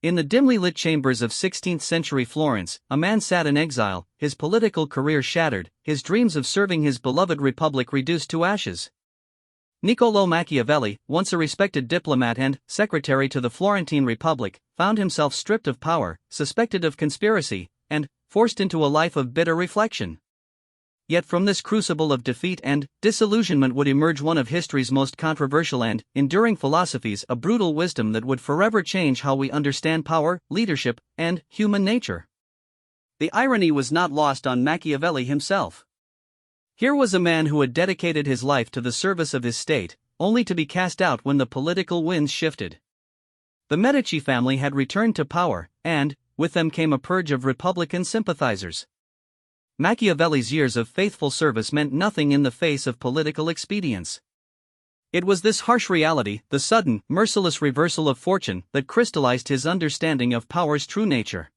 In the dimly lit chambers of 16th-century Florence, a man sat in exile, his political career shattered, his dreams of serving his beloved republic reduced to ashes. Niccolò Machiavelli, once a respected diplomat and secretary to the Florentine Republic, found himself stripped of power, suspected of conspiracy, and forced into a life of bitter reflection. Yet from this crucible of defeat and disillusionment would emerge one of history's most controversial and enduring philosophies, a brutal wisdom that would forever change how we understand power, leadership, and human nature. The irony was not lost on Machiavelli himself. Here was a man who had dedicated his life to the service of his state, only to be cast out when the political winds shifted. The Medici family had returned to power, and with them came a purge of Republican sympathizers. Machiavelli's years of faithful service meant nothing in the face of political expedience. It was this harsh reality, the sudden, merciless reversal of fortune, that crystallized his understanding of power's true nature.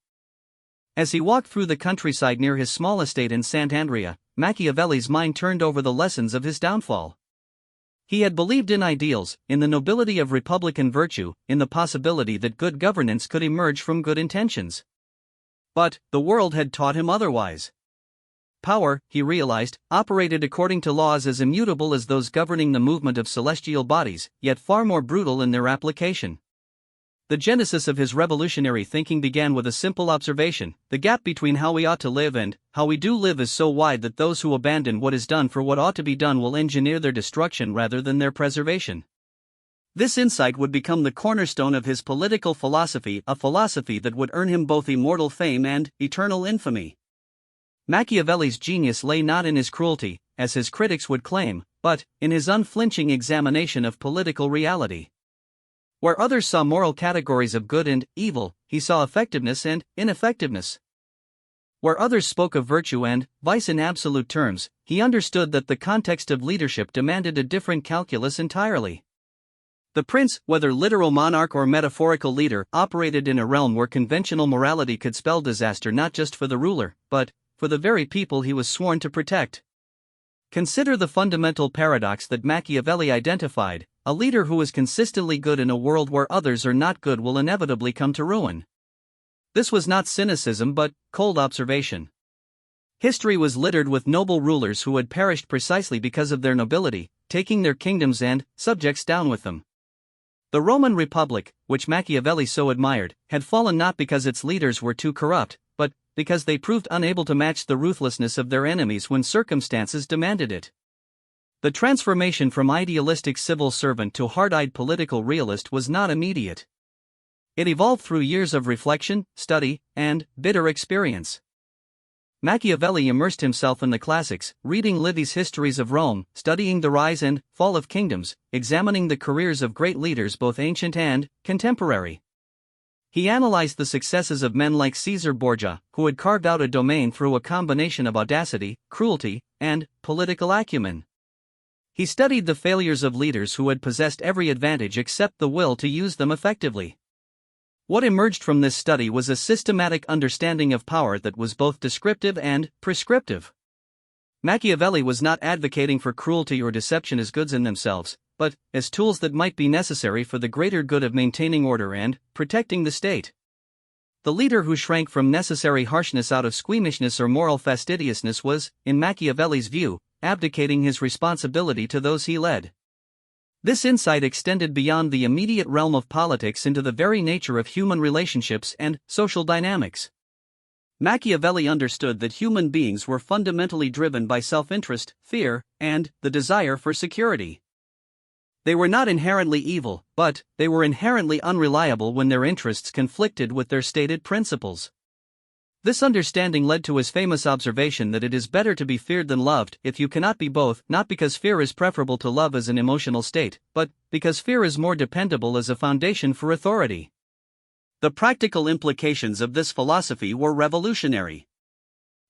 As he walked through the countryside near his small estate in Sant'Andrea, Machiavelli's mind turned over the lessons of his downfall. He had believed in ideals, in the nobility of republican virtue, in the possibility that good governance could emerge from good intentions. But the world had taught him otherwise. Power, he realized, operated according to laws as immutable as those governing the movement of celestial bodies, yet far more brutal in their application. The genesis of his revolutionary thinking began with a simple observation: the gap between how we ought to live and how we do live is so wide that those who abandon what is done for what ought to be done will engineer their destruction rather than their preservation. This insight would become the cornerstone of his political philosophy, a philosophy that would earn him both immortal fame and eternal infamy. Machiavelli's genius lay not in his cruelty, as his critics would claim, but in his unflinching examination of political reality. Where others saw moral categories of good and evil, he saw effectiveness and ineffectiveness. Where others spoke of virtue and vice in absolute terms, he understood that the context of leadership demanded a different calculus entirely. The prince, whether literal monarch or metaphorical leader, operated in a realm where conventional morality could spell disaster not just for the ruler, but for the very people he was sworn to protect. Consider the fundamental paradox that Machiavelli identified: a leader who is consistently good in a world where others are not good will inevitably come to ruin. This was not cynicism but cold observation. History was littered with noble rulers who had perished precisely because of their nobility, taking their kingdoms and subjects down with them. The Roman Republic, which Machiavelli so admired, had fallen not because its leaders were too corrupt, but because they proved unable to match the ruthlessness of their enemies when circumstances demanded it. The transformation from idealistic civil servant to hard-eyed political realist was not immediate. It evolved through years of reflection, study, and bitter experience. Machiavelli immersed himself in the classics, reading Livy's histories of Rome, studying the rise and fall of kingdoms, examining the careers of great leaders both ancient and contemporary. He analyzed the successes of men like Caesar Borgia, who had carved out a domain through a combination of audacity, cruelty, and political acumen. He studied the failures of leaders who had possessed every advantage except the will to use them effectively. What emerged from this study was a systematic understanding of power that was both descriptive and prescriptive. Machiavelli was not advocating for cruelty or deception as goods in themselves, but as tools that might be necessary for the greater good of maintaining order and protecting the state. The leader who shrank from necessary harshness out of squeamishness or moral fastidiousness was, in Machiavelli's view, abdicating his responsibility to those he led. This insight extended beyond the immediate realm of politics into the very nature of human relationships and social dynamics. Machiavelli understood that human beings were fundamentally driven by self-interest, fear, and the desire for security. They were not inherently evil, but they were inherently unreliable when their interests conflicted with their stated principles. This understanding led to his famous observation that it is better to be feared than loved if you cannot be both, not because fear is preferable to love as an emotional state, but because fear is more dependable as a foundation for authority. The practical implications of this philosophy were revolutionary.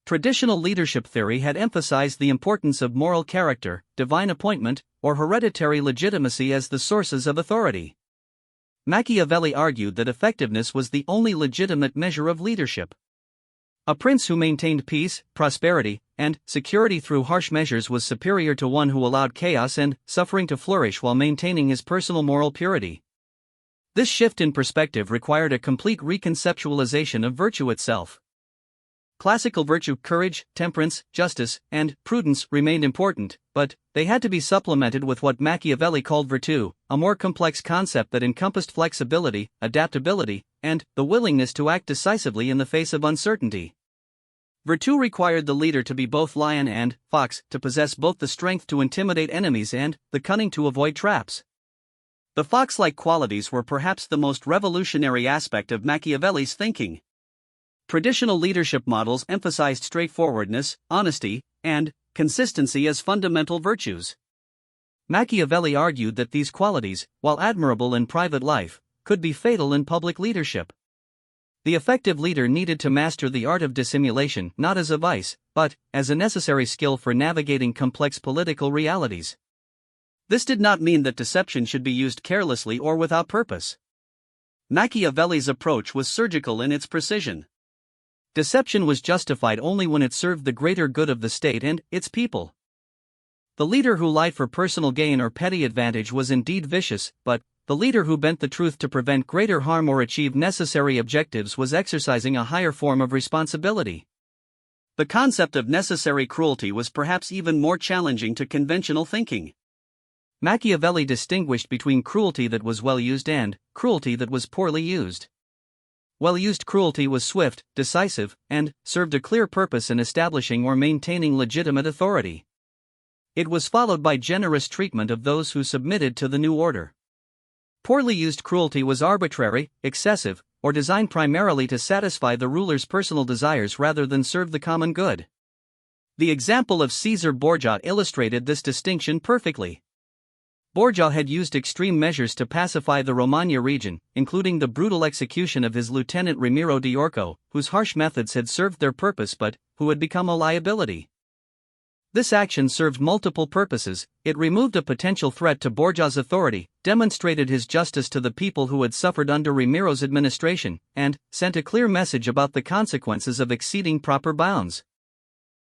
Traditional leadership theory had emphasized the importance of moral character, divine appointment, or hereditary legitimacy as the sources of authority. Machiavelli argued that effectiveness was the only legitimate measure of leadership. A prince who maintained peace, prosperity, and security through harsh measures was superior to one who allowed chaos and suffering to flourish while maintaining his personal moral purity. This shift in perspective required a complete reconceptualization of virtue itself. Classical virtue, courage, temperance, justice, and prudence remained important, but they had to be supplemented with what Machiavelli called virtù, a more complex concept that encompassed flexibility, adaptability, and the willingness to act decisively in the face of uncertainty. Virtù required the leader to be both lion and fox, to possess both the strength to intimidate enemies and the cunning to avoid traps. The fox-like qualities were perhaps the most revolutionary aspect of Machiavelli's thinking. Traditional leadership models emphasized straightforwardness, honesty, and consistency as fundamental virtues. Machiavelli argued that these qualities, while admirable in private life, could be fatal in public leadership. The effective leader needed to master the art of dissimulation not as a vice, but as a necessary skill for navigating complex political realities. This did not mean that deception should be used carelessly or without purpose. Machiavelli's approach was surgical in its precision. Deception was justified only when it served the greater good of the state and its people. The leader who lied for personal gain or petty advantage was indeed vicious, but the leader who bent the truth to prevent greater harm or achieve necessary objectives was exercising a higher form of responsibility. The concept of necessary cruelty was perhaps even more challenging to conventional thinking. Machiavelli distinguished between cruelty that was well used and cruelty that was poorly used. Well-used cruelty was swift, decisive, and served a clear purpose in establishing or maintaining legitimate authority. It was followed by generous treatment of those who submitted to the new order. Poorly used cruelty was arbitrary, excessive, or designed primarily to satisfy the ruler's personal desires rather than serve the common good. The example of Caesar Borgia illustrated this distinction perfectly. Borgia had used extreme measures to pacify the Romagna region, including the brutal execution of his lieutenant Ramiro di Orco, whose harsh methods had served their purpose but who had become a liability. This action served multiple purposes. It removed a potential threat to Borgia's authority, demonstrated his justice to the people who had suffered under Ramiro's administration, and sent a clear message about the consequences of exceeding proper bounds.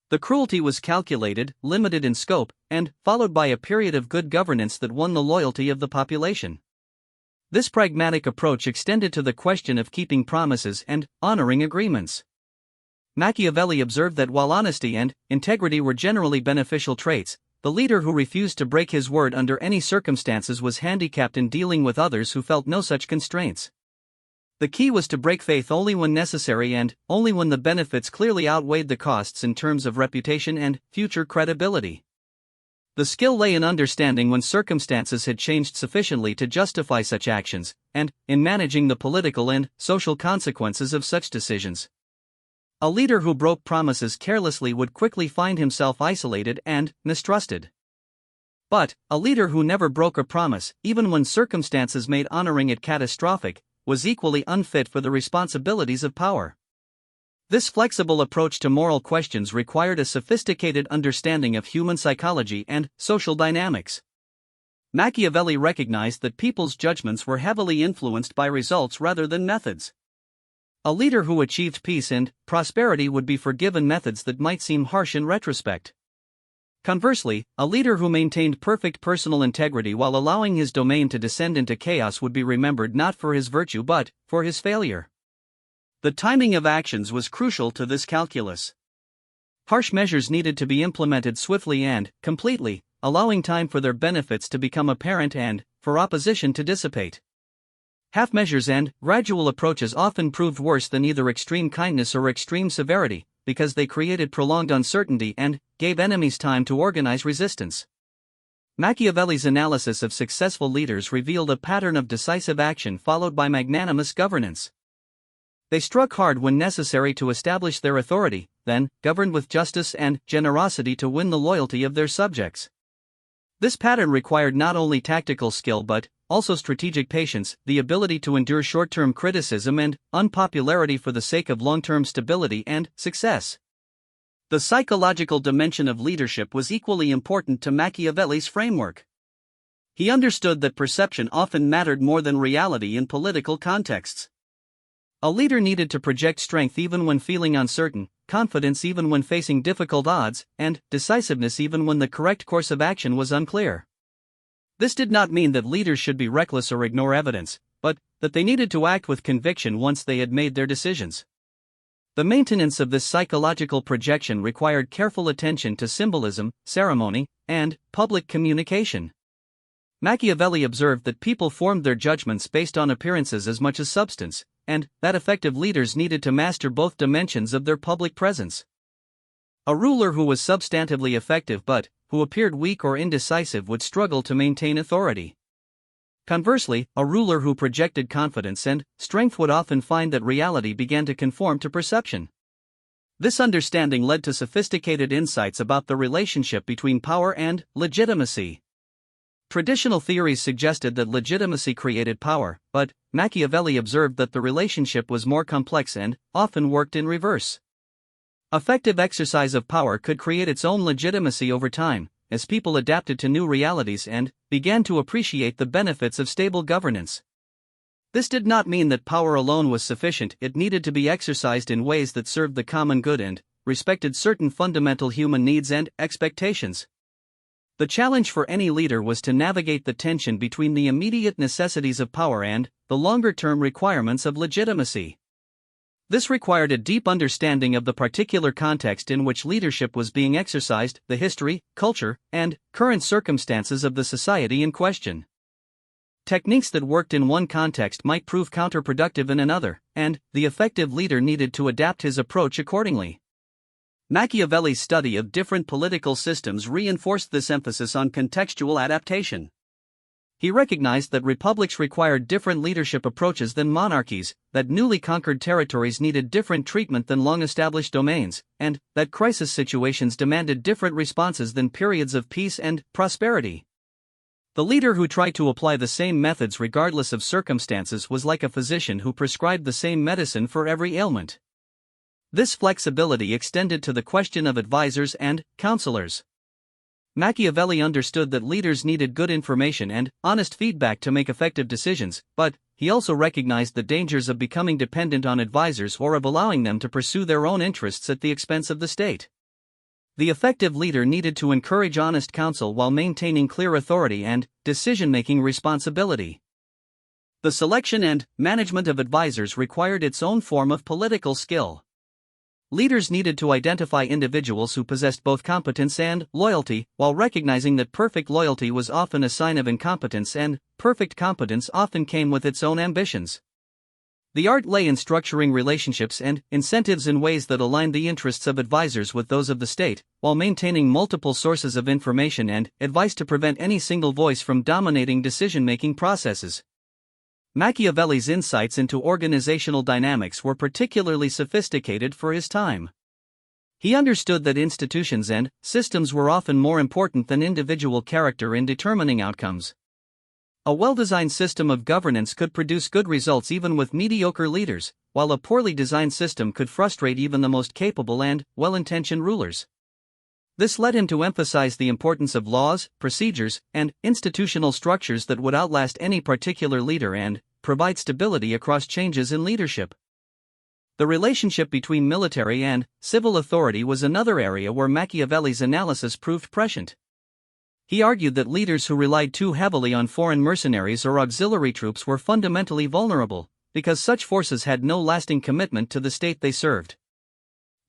The cruelty was calculated, limited in scope, and followed by a period of good governance that won the loyalty of the population. This pragmatic approach extended to the question of keeping promises and honoring agreements. Machiavelli observed that while honesty and integrity were generally beneficial traits, the leader who refused to break his word under any circumstances was handicapped in dealing with others who felt no such constraints. The key was to break faith only when necessary and only when the benefits clearly outweighed the costs in terms of reputation and future credibility. The skill lay in understanding when circumstances had changed sufficiently to justify such actions, and in managing the political and social consequences of such decisions. A leader who broke promises carelessly would quickly find himself isolated and mistrusted. But a leader who never broke a promise, even when circumstances made honoring it catastrophic, was equally unfit for the responsibilities of power. This flexible approach to moral questions required a sophisticated understanding of human psychology and social dynamics. Machiavelli recognized that people's judgments were heavily influenced by results rather than methods. A leader who achieved peace and prosperity would be forgiven methods that might seem harsh in retrospect. Conversely, a leader who maintained perfect personal integrity while allowing his domain to descend into chaos would be remembered not for his virtue but for his failure. The timing of actions was crucial to this calculus. Harsh measures needed to be implemented swiftly and completely, allowing time for their benefits to become apparent and for opposition to dissipate. Half measures and gradual approaches often proved worse than either extreme kindness or extreme severity, because they created prolonged uncertainty and gave enemies time to organize resistance. Machiavelli's analysis of successful leaders revealed a pattern of decisive action followed by magnanimous governance. They struck hard when necessary to establish their authority, then governed with justice and generosity to win the loyalty of their subjects. This pattern required not only tactical skill but also strategic patience, the ability to endure short-term criticism and unpopularity for the sake of long-term stability and success. The psychological dimension of leadership was equally important to Machiavelli's framework. He understood that perception often mattered more than reality in political contexts. A leader needed to project strength even when feeling uncertain, confidence even when facing difficult odds, and decisiveness even when the correct course of action was unclear. This did not mean that leaders should be reckless or ignore evidence, but that they needed to act with conviction once they had made their decisions. The maintenance of this psychological projection required careful attention to symbolism, ceremony, and public communication. Machiavelli observed that people formed their judgments based on appearances as much as substance, and that effective leaders needed to master both dimensions of their public presence. A ruler who was substantively effective but who appeared weak or indecisive would struggle to maintain authority. Conversely, a ruler who projected confidence and strength would often find that reality began to conform to perception. This understanding led to sophisticated insights about the relationship between power and legitimacy. Traditional theories suggested that legitimacy created power, but Machiavelli observed that the relationship was more complex and often worked in reverse. Effective exercise of power could create its own legitimacy over time, as people adapted to new realities and began to appreciate the benefits of stable governance. This did not mean that power alone was sufficient. It needed to be exercised in ways that served the common good and respected certain fundamental human needs and expectations. The challenge for any leader was to navigate the tension between the immediate necessities of power and the longer-term requirements of legitimacy. This required a deep understanding of the particular context in which leadership was being exercised, the history, culture, and current circumstances of the society in question. Techniques that worked in one context might prove counterproductive in another, and the effective leader needed to adapt his approach accordingly. Machiavelli's study of different political systems reinforced this emphasis on contextual adaptation. He recognized that republics required different leadership approaches than monarchies, that newly conquered territories needed different treatment than long-established domains, and that crisis situations demanded different responses than periods of peace and prosperity. The leader who tried to apply the same methods regardless of circumstances was like a physician who prescribed the same medicine for every ailment. This flexibility extended to the question of advisors and counselors. Machiavelli understood that leaders needed good information and honest feedback to make effective decisions, but he also recognized the dangers of becoming dependent on advisors or of allowing them to pursue their own interests at the expense of the state. The effective leader needed to encourage honest counsel while maintaining clear authority and decision-making responsibility. The selection and management of advisors required its own form of political skill. Leaders needed to identify individuals who possessed both competence and loyalty, while recognizing that perfect loyalty was often a sign of incompetence and perfect competence often came with its own ambitions. The art lay in structuring relationships and incentives in ways that aligned the interests of advisors with those of the state, while maintaining multiple sources of information and advice to prevent any single voice from dominating decision-making processes. Machiavelli's insights into organizational dynamics were particularly sophisticated for his time. He understood that institutions and systems were often more important than individual character in determining outcomes. A well-designed system of governance could produce good results even with mediocre leaders, while a poorly designed system could frustrate even the most capable and well-intentioned rulers. This led him to emphasize the importance of laws, procedures, and institutional structures that would outlast any particular leader and provide stability across changes in leadership. The relationship between military and civil authority was another area where Machiavelli's analysis proved prescient. He argued that leaders who relied too heavily on foreign mercenaries or auxiliary troops were fundamentally vulnerable, because such forces had no lasting commitment to the state they served.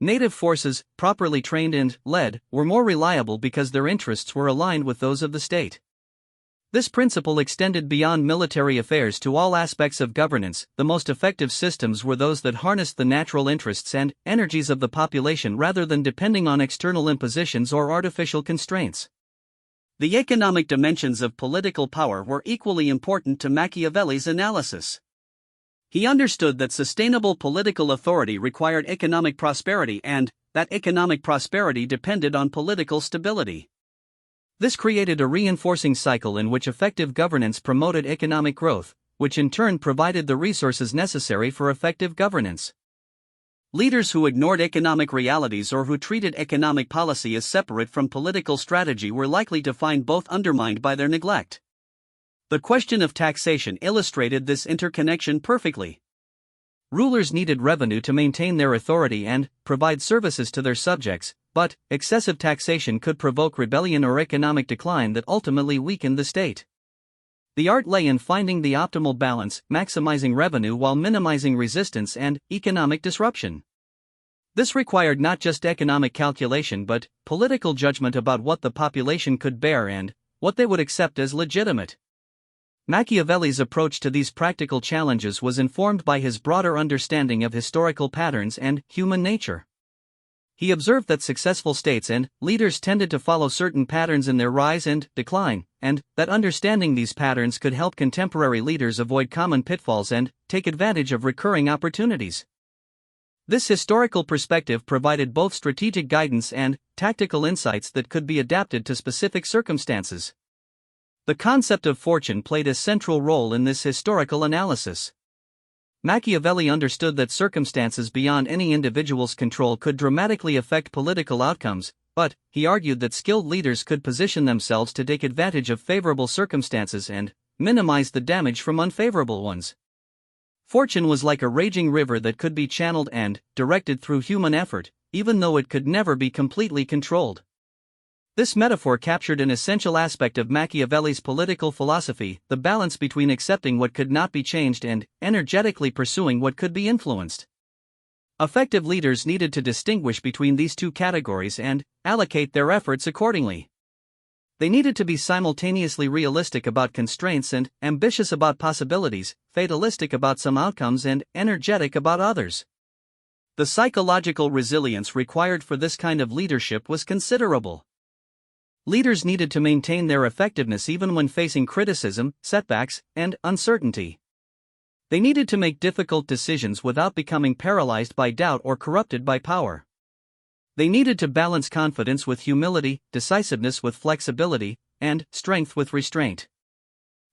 Native forces, properly trained and led, were more reliable because their interests were aligned with those of the state. This principle extended beyond military affairs to all aspects of governance. The most effective systems were those that harnessed the natural interests and energies of the population rather than depending on external impositions or artificial constraints. The economic dimensions of political power were equally important to Machiavelli's analysis. He understood that sustainable political authority required economic prosperity and that economic prosperity depended on political stability. This created a reinforcing cycle in which effective governance promoted economic growth, which in turn provided the resources necessary for effective governance. Leaders who ignored economic realities or who treated economic policy as separate from political strategy were likely to find both undermined by their neglect. The question of taxation illustrated this interconnection perfectly. Rulers needed revenue to maintain their authority and provide services to their subjects, but excessive taxation could provoke rebellion or economic decline that ultimately weakened the state. The art lay in finding the optimal balance, maximizing revenue while minimizing resistance and economic disruption. This required not just economic calculation but political judgment about what the population could bear and what they would accept as legitimate. Machiavelli's approach to these practical challenges was informed by his broader understanding of historical patterns and human nature. He observed that successful states and leaders tended to follow certain patterns in their rise and decline, and that understanding these patterns could help contemporary leaders avoid common pitfalls and take advantage of recurring opportunities. This historical perspective provided both strategic guidance and tactical insights that could be adapted to specific circumstances. The concept of fortune played a central role in this historical analysis. Machiavelli understood that circumstances beyond any individual's control could dramatically affect political outcomes, but he argued that skilled leaders could position themselves to take advantage of favorable circumstances and minimize the damage from unfavorable ones. Fortune was like a raging river that could be channeled and directed through human effort, even though it could never be completely controlled. This metaphor captured an essential aspect of Machiavelli's political philosophy, the balance between accepting what could not be changed and energetically pursuing what could be influenced. Effective leaders needed to distinguish between these two categories and allocate their efforts accordingly. They needed to be simultaneously realistic about constraints and ambitious about possibilities, fatalistic about some outcomes and energetic about others. The psychological resilience required for this kind of leadership was considerable. Leaders needed to maintain their effectiveness even when facing criticism, setbacks, and uncertainty. They needed to make difficult decisions without becoming paralyzed by doubt or corrupted by power. They needed to balance confidence with humility, decisiveness with flexibility, and strength with restraint.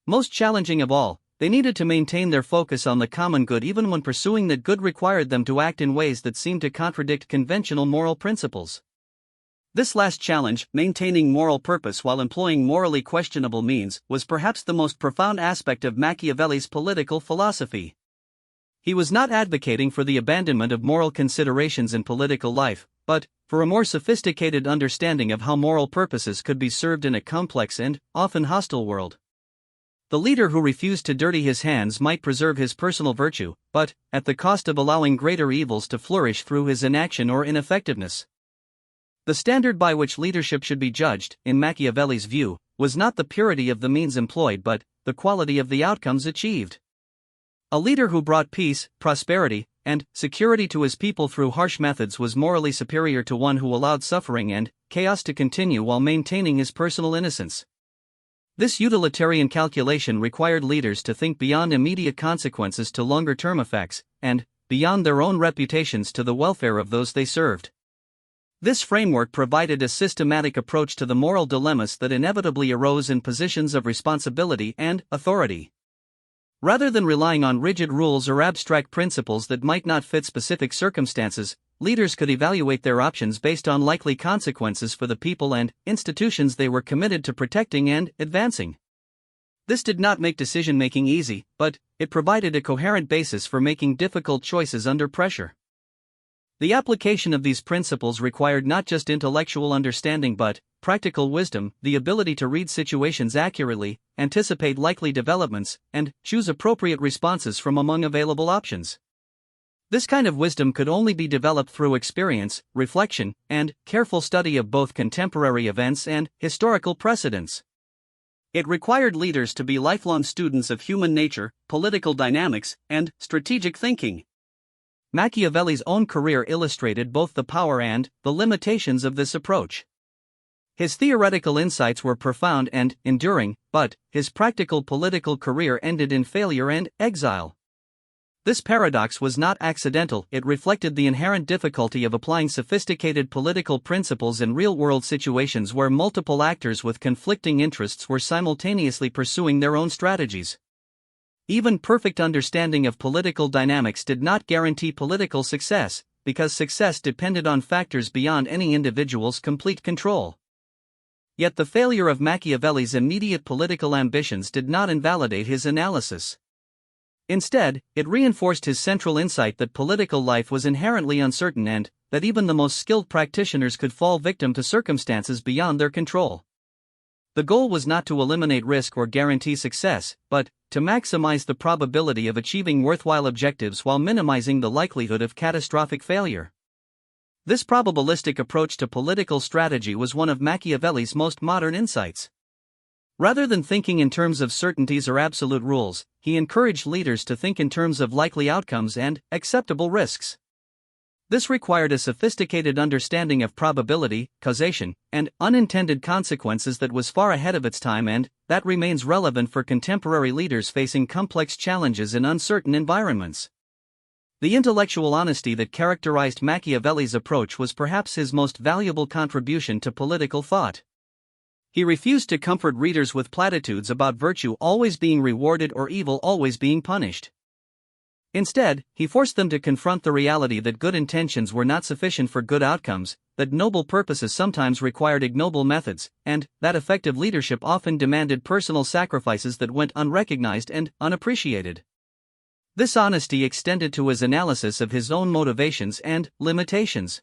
Most challenging of all, they needed to maintain their focus on the common good even when pursuing that good required them to act in ways that seemed to contradict conventional moral principles. This last challenge, maintaining moral purpose while employing morally questionable means, was perhaps the most profound aspect of Machiavelli's political philosophy. He was not advocating for the abandonment of moral considerations in political life, but for a more sophisticated understanding of how moral purposes could be served in a complex and often hostile world. The leader who refused to dirty his hands might preserve his personal virtue, but at the cost of allowing greater evils to flourish through his inaction or ineffectiveness. The standard by which leadership should be judged, in Machiavelli's view, was not the purity of the means employed but the quality of the outcomes achieved. A leader who brought peace, prosperity, and security to his people through harsh methods was morally superior to one who allowed suffering and chaos to continue while maintaining his personal innocence. This utilitarian calculation required leaders to think beyond immediate consequences to longer-term effects, and beyond their own reputations to the welfare of those they served. This framework provided a systematic approach to the moral dilemmas that inevitably arose in positions of responsibility and authority. Rather than relying on rigid rules or abstract principles that might not fit specific circumstances, leaders could evaluate their options based on likely consequences for the people and institutions they were committed to protecting and advancing. This did not make decision-making easy, but it provided a coherent basis for making difficult choices under pressure. The application of these principles required not just intellectual understanding but practical wisdom, the ability to read situations accurately, anticipate likely developments, and choose appropriate responses from among available options. This kind of wisdom could only be developed through experience, reflection, and careful study of both contemporary events and historical precedents. It required leaders to be lifelong students of human nature, political dynamics, and strategic thinking. Machiavelli's own career illustrated both the power and the limitations of this approach. His theoretical insights were profound and enduring, but his practical political career ended in failure and exile. This paradox was not accidental, it reflected the inherent difficulty of applying sophisticated political principles in real-world situations where multiple actors with conflicting interests were simultaneously pursuing their own strategies. Even perfect understanding of political dynamics did not guarantee political success, because success depended on factors beyond any individual's complete control. Yet the failure of Machiavelli's immediate political ambitions did not invalidate his analysis. Instead, it reinforced his central insight that political life was inherently uncertain and that even the most skilled practitioners could fall victim to circumstances beyond their control. The goal was not to eliminate risk or guarantee success, but to maximize the probability of achieving worthwhile objectives while minimizing the likelihood of catastrophic failure. This probabilistic approach to political strategy was one of Machiavelli's most modern insights. Rather than thinking in terms of certainties or absolute rules, he encouraged leaders to think in terms of likely outcomes and acceptable risks. This required a sophisticated understanding of probability, causation, and unintended consequences that was far ahead of its time and that remains relevant for contemporary leaders facing complex challenges in uncertain environments. The intellectual honesty that characterized Machiavelli's approach was perhaps his most valuable contribution to political thought. He refused to comfort readers with platitudes about virtue always being rewarded or evil always being punished. Instead, he forced them to confront the reality that good intentions were not sufficient for good outcomes, that noble purposes sometimes required ignoble methods, and that effective leadership often demanded personal sacrifices that went unrecognized and unappreciated. This honesty extended to his analysis of his own motivations and limitations.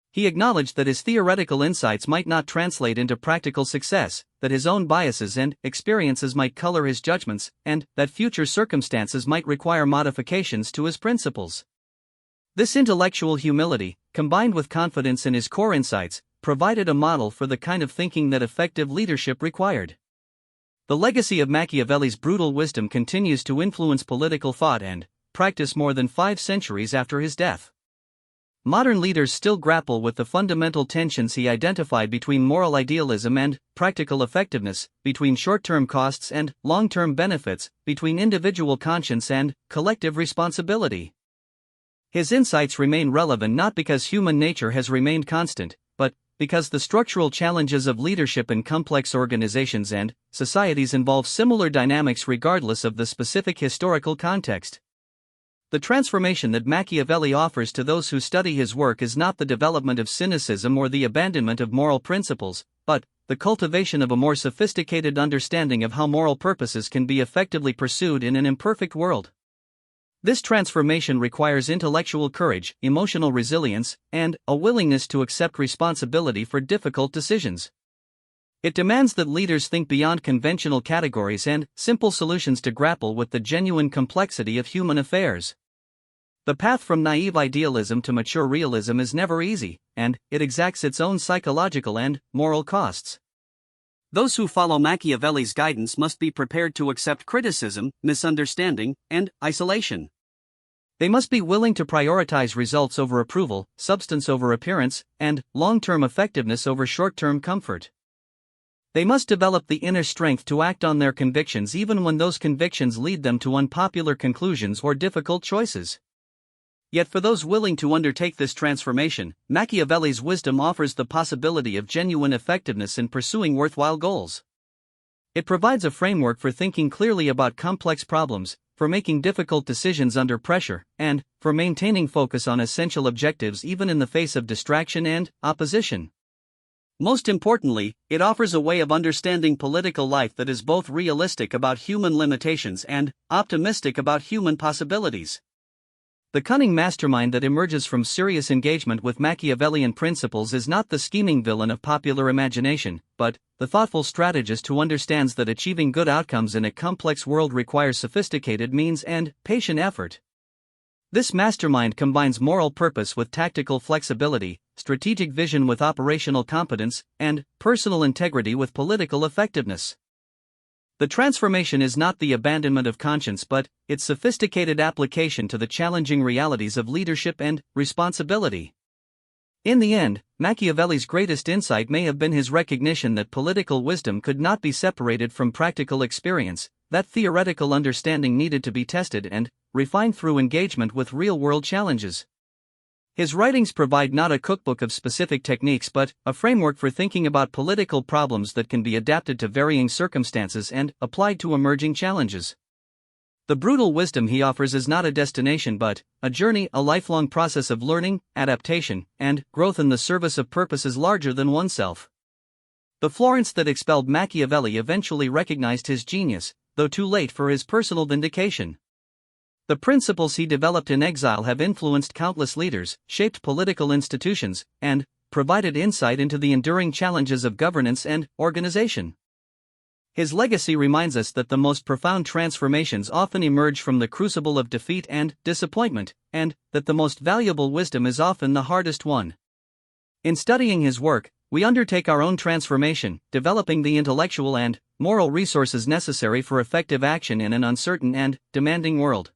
He acknowledged that his theoretical insights might not translate into practical success, that his own biases and experiences might color his judgments, and that future circumstances might require modifications to his principles. This intellectual humility, combined with confidence in his core insights, provided a model for the kind of thinking that effective leadership required. The legacy of Machiavelli's brutal wisdom continues to influence political thought and practice more than 5 centuries after his death. Modern leaders still grapple with the fundamental tensions he identified between moral idealism and practical effectiveness, between short-term costs and long-term benefits, between individual conscience and collective responsibility. His insights remain relevant not because human nature has remained constant, but because the structural challenges of leadership in complex organizations and societies involve similar dynamics regardless of the specific historical context. The transformation that Machiavelli offers to those who study his work is not the development of cynicism or the abandonment of moral principles, but the cultivation of a more sophisticated understanding of how moral purposes can be effectively pursued in an imperfect world. This transformation requires intellectual courage, emotional resilience, and a willingness to accept responsibility for difficult decisions. It demands that leaders think beyond conventional categories and simple solutions to grapple with the genuine complexity of human affairs. The path from naive idealism to mature realism is never easy, and it exacts its own psychological and moral costs. Those who follow Machiavelli's guidance must be prepared to accept criticism, misunderstanding, and isolation. They must be willing to prioritize results over approval, substance over appearance, and long-term effectiveness over short-term comfort. They must develop the inner strength to act on their convictions even when those convictions lead them to unpopular conclusions or difficult choices. Yet for those willing to undertake this transformation, Machiavelli's wisdom offers the possibility of genuine effectiveness in pursuing worthwhile goals. It provides a framework for thinking clearly about complex problems, for making difficult decisions under pressure, and for maintaining focus on essential objectives even in the face of distraction and opposition. Most importantly, it offers a way of understanding political life that is both realistic about human limitations and optimistic about human possibilities. The cunning mastermind that emerges from serious engagement with Machiavellian principles is not the scheming villain of popular imagination, but the thoughtful strategist who understands that achieving good outcomes in a complex world requires sophisticated means and patient effort. This mastermind combines moral purpose with tactical flexibility, strategic vision with operational competence, and personal integrity with political effectiveness. The transformation is not the abandonment of conscience but its sophisticated application to the challenging realities of leadership and responsibility. In the end, Machiavelli's greatest insight may have been his recognition that political wisdom could not be separated from practical experience, that theoretical understanding needed to be tested and refined through engagement with real-world challenges. His writings provide not a cookbook of specific techniques but a framework for thinking about political problems that can be adapted to varying circumstances and applied to emerging challenges. The brutal wisdom he offers is not a destination but a journey, a lifelong process of learning, adaptation, and growth in the service of purposes larger than oneself. The Florence that expelled Machiavelli eventually recognized his genius, though too late for his personal vindication. The principles he developed in exile have influenced countless leaders, shaped political institutions, and provided insight into the enduring challenges of governance and organization. His legacy reminds us that the most profound transformations often emerge from the crucible of defeat and disappointment, and that the most valuable wisdom is often the hardest one. In studying his work, we undertake our own transformation, developing the intellectual and moral resources necessary for effective action in an uncertain and demanding world.